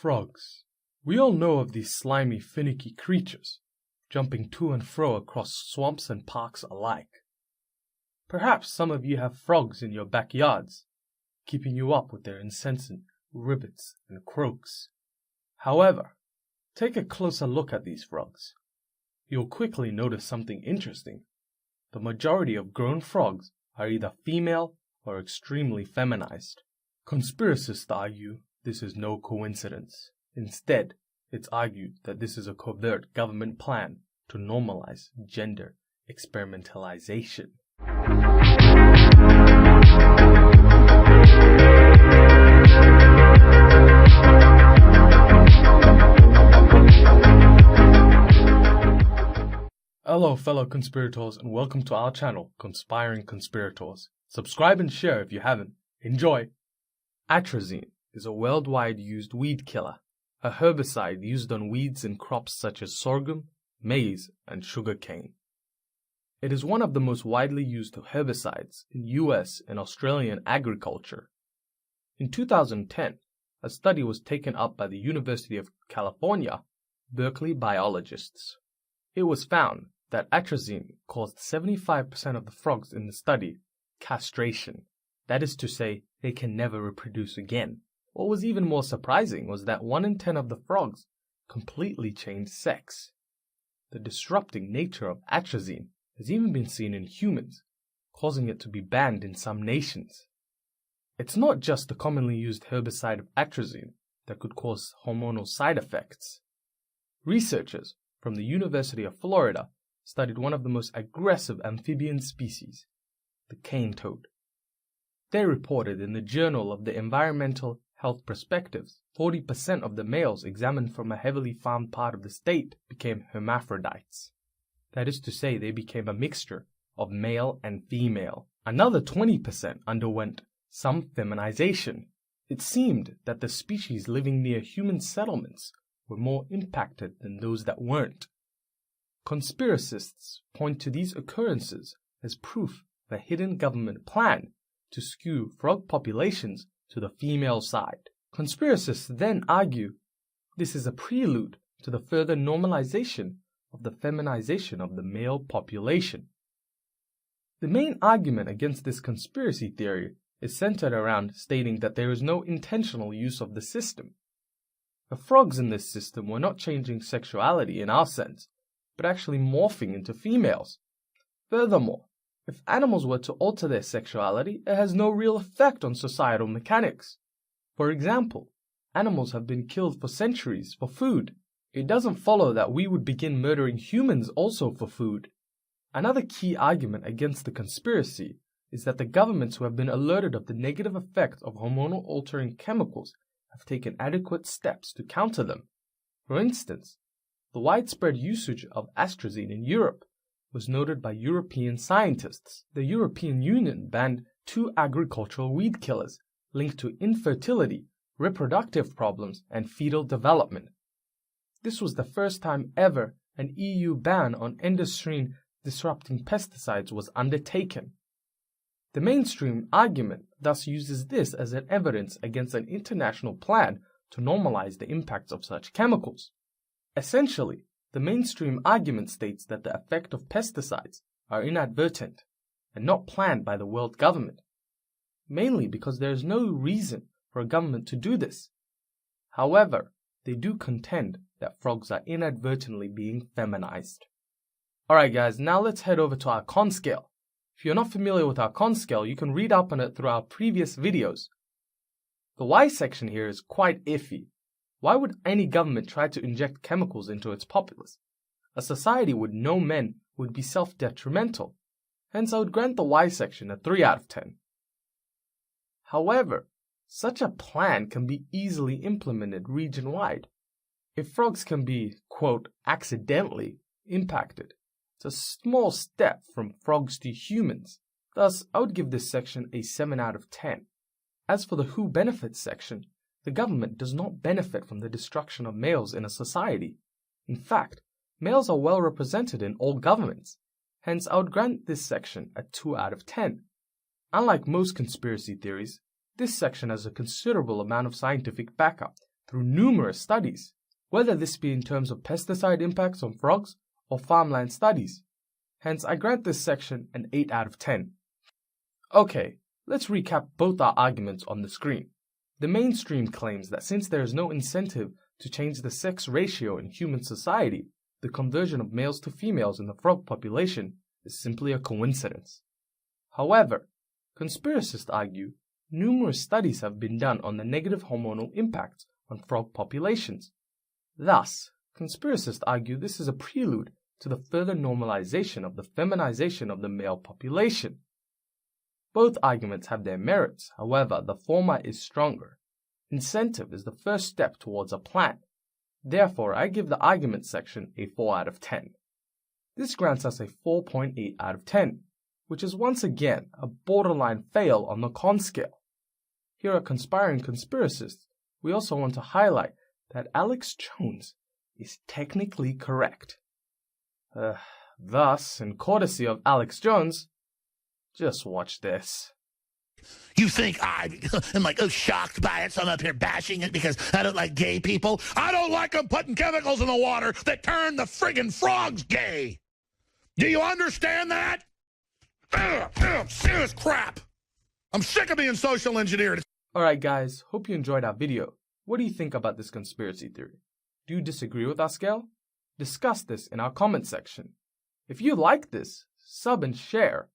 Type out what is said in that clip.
Frogs. We all know of these slimy, finicky creatures, jumping to and fro across swamps and parks alike. Perhaps some of you have frogs in your backyards, keeping you up with their incessant ribbits and croaks. However, take a closer look at these frogs. You'll quickly notice something interesting. The majority of grown frogs are either female or extremely feminized. Conspiracists argue this is no coincidence. Instead, it's argued that this is a covert government plan to normalize gender experimentalisation. Hello fellow conspirators and welcome to our channel, Conspiring Conspirators. Subscribe and share if you haven't. Enjoy! Atrazine is a worldwide used weed killer, a herbicide used on weeds in crops such as sorghum, maize, and sugarcane. It is one of the most widely used herbicides in US and Australian agriculture. In 2010, a study was taken up by the University of California, Berkely Biologists. It was found that atrazine caused 75% of the frogs in the study castration. That is to say, they can never reproduce again. What was even more surprising was that 1 in 10 of the frogs completely changed sex. The disrupting nature of atrazine has even been seen in humans, causing it to be banned in some nations. It's not just the commonly used herbicide of atrazine that could cause hormonal side effects. Researchers from the University of Florida studied one of the most aggressive amphibian species, the cane toad. They reported in the Journal of the Environmental Health Perspectives, 40% of the males examined from a heavily farmed part of the state became hermaphrodites. That is to say, they became a mixture of male and female. Another 20% underwent some feminization. It seemed that the species living near human settlements were more impacted than those that weren't. Conspiracists point to these occurrences as proof of a hidden government plan to skew frog populations to the female side. Conspiracists then argue this is a prelude to the further normalization of the feminization of the male population. The main argument against this conspiracy theory is centered around stating that there is no intentional use of the system. The frogs in this system were not changing sexuality in our sense, but actually morphing into females. Furthermore, if animals were to alter their sexuality, it has no real effect on societal mechanics. For example, animals have been killed for centuries for food. It doesn't follow that we would begin murdering humans also for food. Another key argument against the conspiracy is that the governments who have been alerted of the negative effects of hormonal altering chemicals have taken adequate steps to counter them. For instance, the widespread usage of Astrazine in Europe was noted by European scientists. The European Union banned 2 agricultural weed killers linked to infertility, reproductive problems, and fetal development. This was the first time ever an EU ban on endocrine-disrupting pesticides was undertaken. The mainstream argument thus uses this as an evidence against an international plan to normalize the impacts of such chemicals. Essentially, the mainstream argument states that the effect of pesticides are inadvertent and not planned by the world government, mainly because there is no reason for a government to do this. However, they do contend that frogs are inadvertently being feminized. Alright guys, now let's head over to our con scale. If you're not familiar with our con scale, you can read up on it through our previous videos. The Y section here is quite iffy. Why would any government try to inject chemicals into its populace? A society with no men would be self-detrimental. Hence, I would grant the Y section a 3 out of 10. However, such a plan can be easily implemented region-wide. If frogs can be, quote, accidentally impacted, it's a small step from frogs to humans. Thus, I would give this section a 7 out of 10. As for the who benefits section, the government does not benefit from the destruction of males in a society. In fact, males are well represented in all governments. Hence, I would grant this section a 2 out of 10. Unlike most conspiracy theories, this section has a considerable amount of scientific backup through numerous studies, whether this be in terms of pesticide impacts on frogs or farmland studies. Hence, I grant this section an 8 out of 10. Okay, let's recap both our arguments on the screen. The mainstream claims that since there is no incentive to change the sex ratio in human society, the conversion of males to females in the frog population is simply a coincidence. However, conspiracists argue numerous studies have been done on the negative hormonal impacts on frog populations. Thus, conspiracists argue this is a prelude to the further normalization of the feminization of the male population. Both arguments have their merits, however, the former is stronger. Incentive is the first step towards a plan. Therefore, I give the argument section a 4 out of 10. This grants us a 4.8 out of 10, which is once again a borderline fail on the con scale. Here at Conspiring Conspiracists, we also want to highlight that Alex Jones is technically correct. Thus, in courtesy of Alex Jones, just watch this. You think I am like shocked by it, so I'm up here bashing it because I don't like gay people? I don't like them putting chemicals in the water that turn the friggin' frogs gay. Do you understand that? Serious crap. I'm sick of being social engineered. Alright guys, hope you enjoyed our video. What do you think about this conspiracy theory? Do you disagree with our scale? Discuss this in our comment section. If you like this, sub and share.